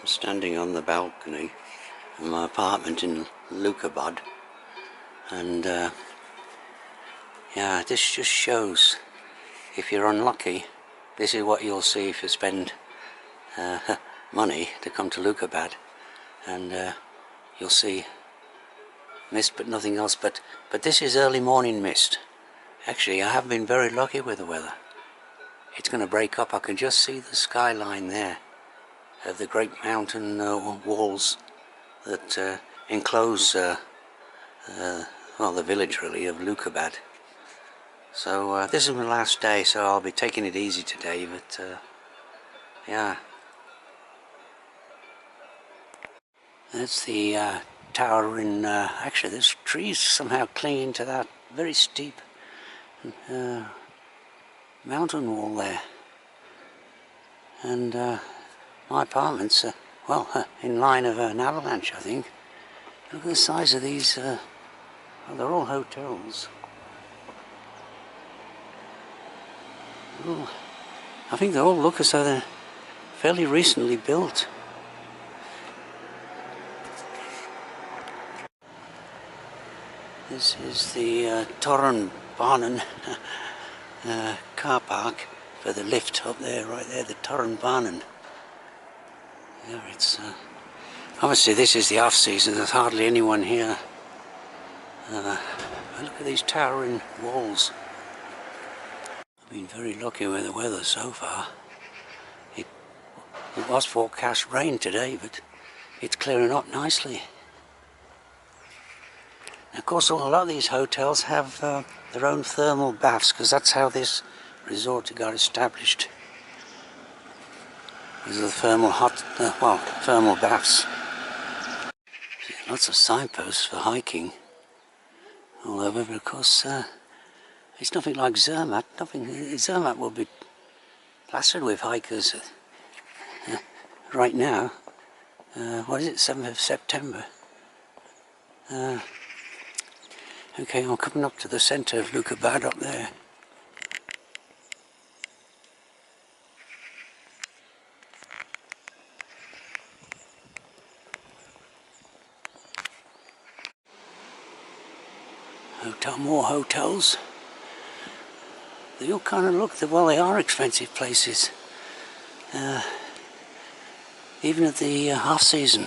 standing on the balcony of my apartment in Leukerbad, and yeah, this just shows, if you're unlucky, this is what you'll see if you spend money to come to Leukerbad, and you'll see mist but nothing else. But this is early morning mist. Actually, I have been very lucky with the weather. It's going to break up. I can just see the skyline there of the great mountain walls that enclose well, the village really of Leukerbad. So this is my last day, so I'll be taking it easy today, but yeah. That's the tower in, actually there's trees somehow clinging to that very steep mountain wall there. And my apartment's, well, in line of an avalanche, I think. Look at the size of these, well, they're all hotels. Ooh, I think they all look as though they're fairly recently built. This is the Torrenbanen car park for the lift up there, right there, the Torrenbanen. There it's, obviously this is the off-season, there's hardly anyone here. Look at these towering walls. I've been very lucky with the weather so far. It was forecast rain today, but it's clearing up nicely. Of course, a lot of these hotels have their own thermal baths, because that's how this resort got established. These are the thermal thermal baths. Lots of signposts for hiking all over, but of course it's nothing like Zermatt. Zermatt will be plastered with hikers right now. What is it, 7th of September? Okay, I'm coming up to the centre of Leukerbad up there. More hotels. They all kind of look, well, they are expensive places. Even at the half season.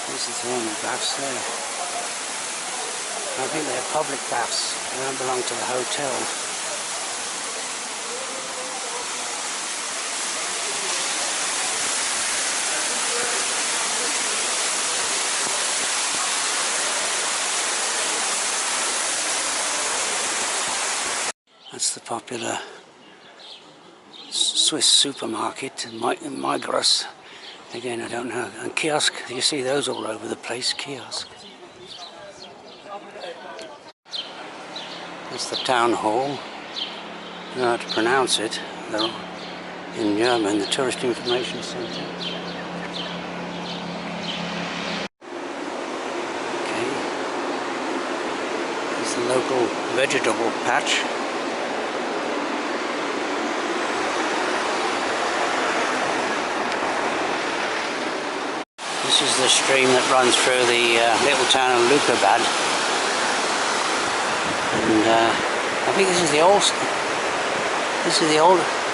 There's the thermal baths there. I think they're public baths. They don't belong to the hotel. That's the popular Swiss supermarket, Migros. Again, I don't know. And kiosk, you see those all over the place, kiosk. That's the town hall. I don't know how to pronounce it. They're in German, the Tourist Information Centre. Okay. There's the local vegetable patch. This is the stream that runs through the little town of Leukerbad, and I think this is the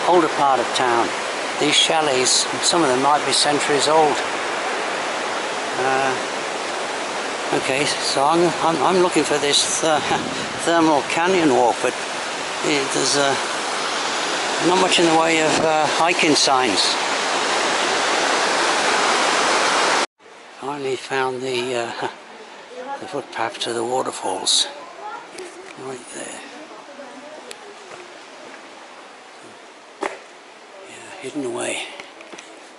older part of town. These chalets, some of them might be centuries old. Okay, so I'm looking for this thermal canyon walk, but there's not much in the way of hiking signs. Finally found the footpath to the waterfalls, right there. Yeah, hidden away.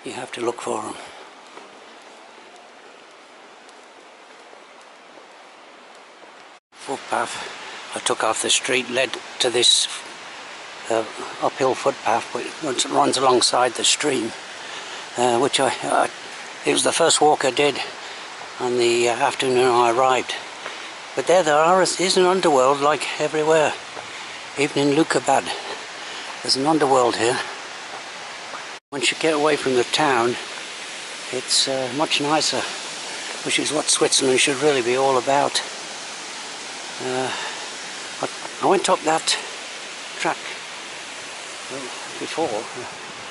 You have to look for them. Footpath I took off the street led to this uphill footpath which runs alongside the stream, which it was the first walk I did on the afternoon I arrived. But there is an underworld like everywhere, even in Leukerbad. There's an underworld here. Once you get away from the town, it's much nicer, which is what Switzerland should really be all about. I went up that track before.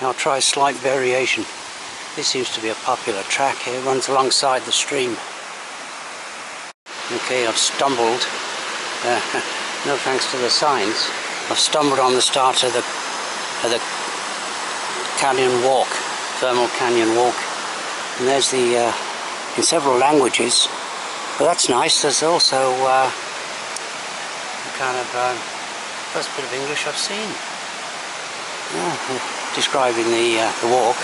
I'll try a slight variation. This seems to be a popular track here. It runs alongside the stream. Okay, I've stumbled. No thanks to the signs. I've stumbled on the start of the canyon walk, thermal canyon walk, and there's the in several languages. But that's nice. There's also kind of first bit of English I've seen. Describing the walk.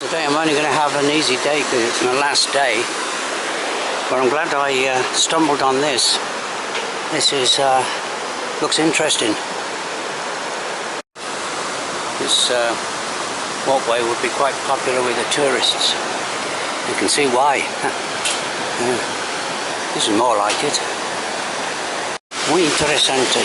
Today I'm only going to have an easy day because it's my last day. But I'm glad I stumbled on this. This is looks interesting. This walkway would be quite popular with the tourists. You can see why. This is more like it. Muy interesante.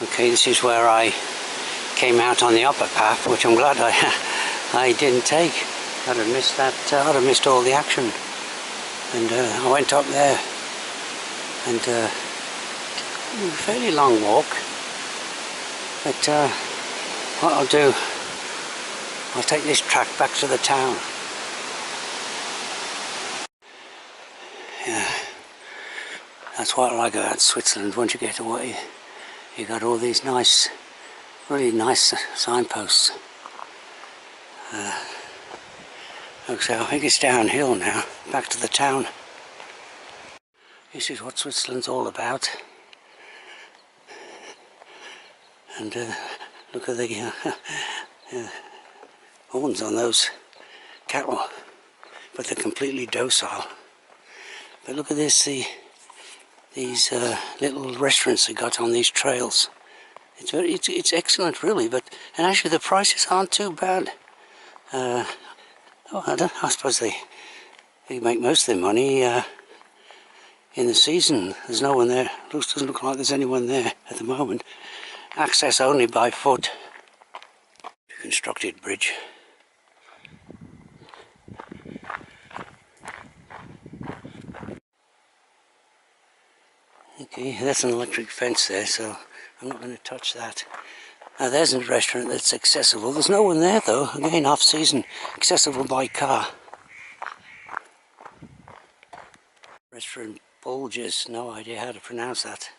Okay, this is where I came out on the upper path, which I'm glad I didn't take. I'd have missed that. I'd have missed all the action. And I went up there, and a fairly long walk. But what I'll do, I'll take this track back to the town. Yeah, that's what I like about Switzerland. Once you get away, you got all these nice, really nice signposts. Okay, I think it's downhill now, back to the town. This is what Switzerland's all about. And look at the horns on those cattle, but they're completely docile. But look at this, these little restaurants they got on these trails. It's excellent, really. And actually the prices aren't too bad. I suppose they make most of their money in the season. There's no one there. Doesn't look like there's anyone there at the moment. Access only by foot. Constructed bridge. Okay, that's an electric fence there, so I'm not going to touch that. Now there's a restaurant that's accessible. There's no one there though, again off season, accessible by car. Restaurant Bulges, no idea how to pronounce that.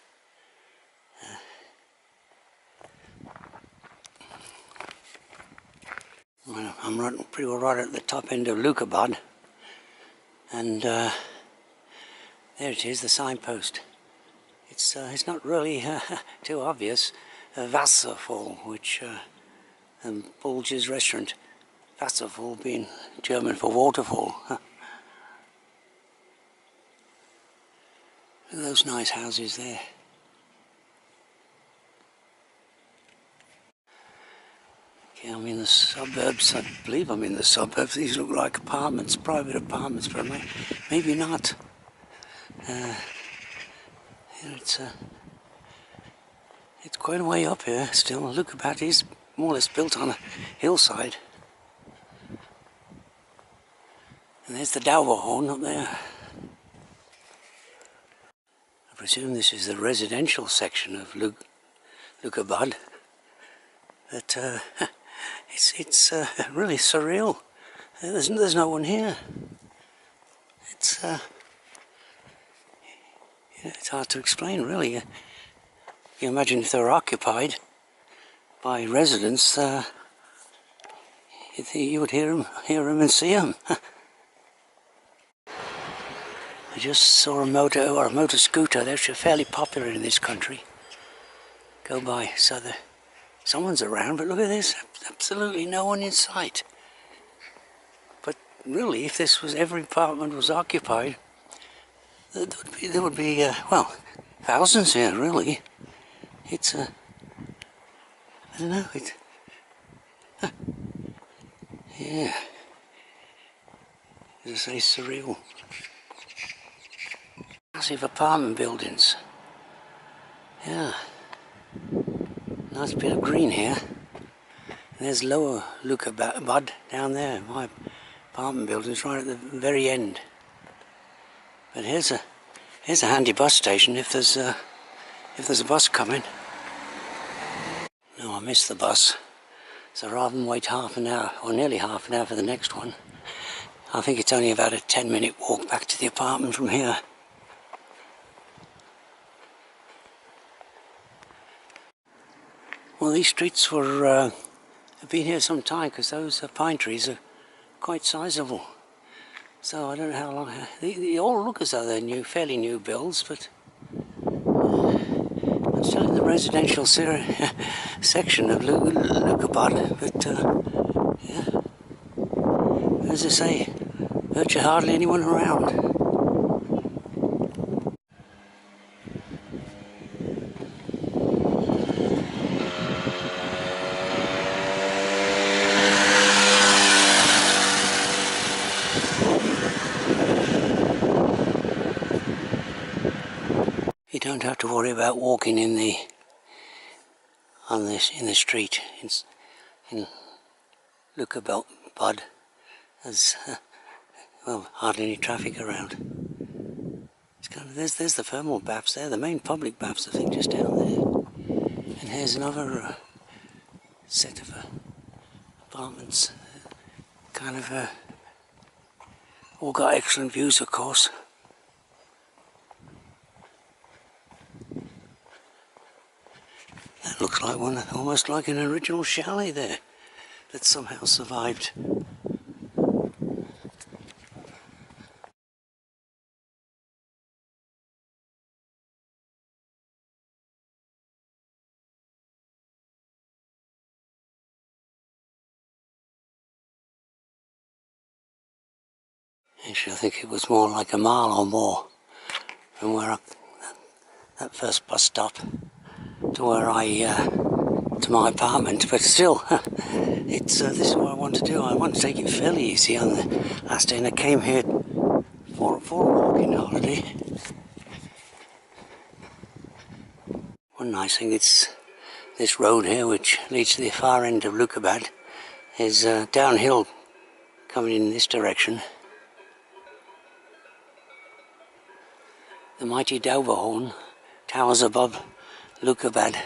Well, I'm pretty well right at the top end of Leukerbad, and there it is, the signpost. It's not really too obvious. Waterfall, which Bulges restaurant. Waterfall being German for waterfall. Those nice houses there. Okay, I'm in the suburbs. I believe I'm in the suburbs. These look like apartments, private apartments, but maybe not. It's It's quite a way up here still. Leukerbad is more or less built on a hillside. And there's the waterfall up there. I presume this is the residential section of Leukerbad. But it's really surreal. There's no one here. It's it's hard to explain, really. You imagine if they were occupied by residents, you would hear them and see them. I just saw a motor scooter. They're fairly popular in this country. Go by, so someone's around, but look at this, absolutely no one in sight. But really, if every apartment was occupied, there would be well, thousands here, really. It's I don't know, yeah, as I say, surreal. Massive apartment buildings. Yeah. Nice bit of green here. And there's lower Leukerbad down there. My apartment building's right at the very end. But here's a handy bus station if there's a bus coming. No, I missed the bus. So rather than wait half an hour, or nearly half an hour for the next one, I think it's only about a 10-minute walk back to the apartment from here. Well, these streets have been here some time because those pine trees are quite sizable. So I don't know how long. They all look as though they're fairly new builds, but I'm still in the residential section of Leukerbad. But yeah, as I say, virtually hardly anyone around. You don't have to worry about walking in the street in Leukerbad. There's well, hardly any traffic around. It's there's the thermal baths there, the main public baths, I think, just down there. And here's another set of apartments, kind of all got excellent views, of course. That looks like one, almost like an original chalet there, that somehow survived. Actually, I think it was more like a mile or more from where that first bus stop to where to my apartment, but still, this is what I want to do. I want to take it fairly easy on the last day, and I came here for a walking holiday. One nice thing, it's this road here, which leads to the far end of Leukerbad, is downhill coming in this direction. The mighty Dauberhorn towers above Leukerbad.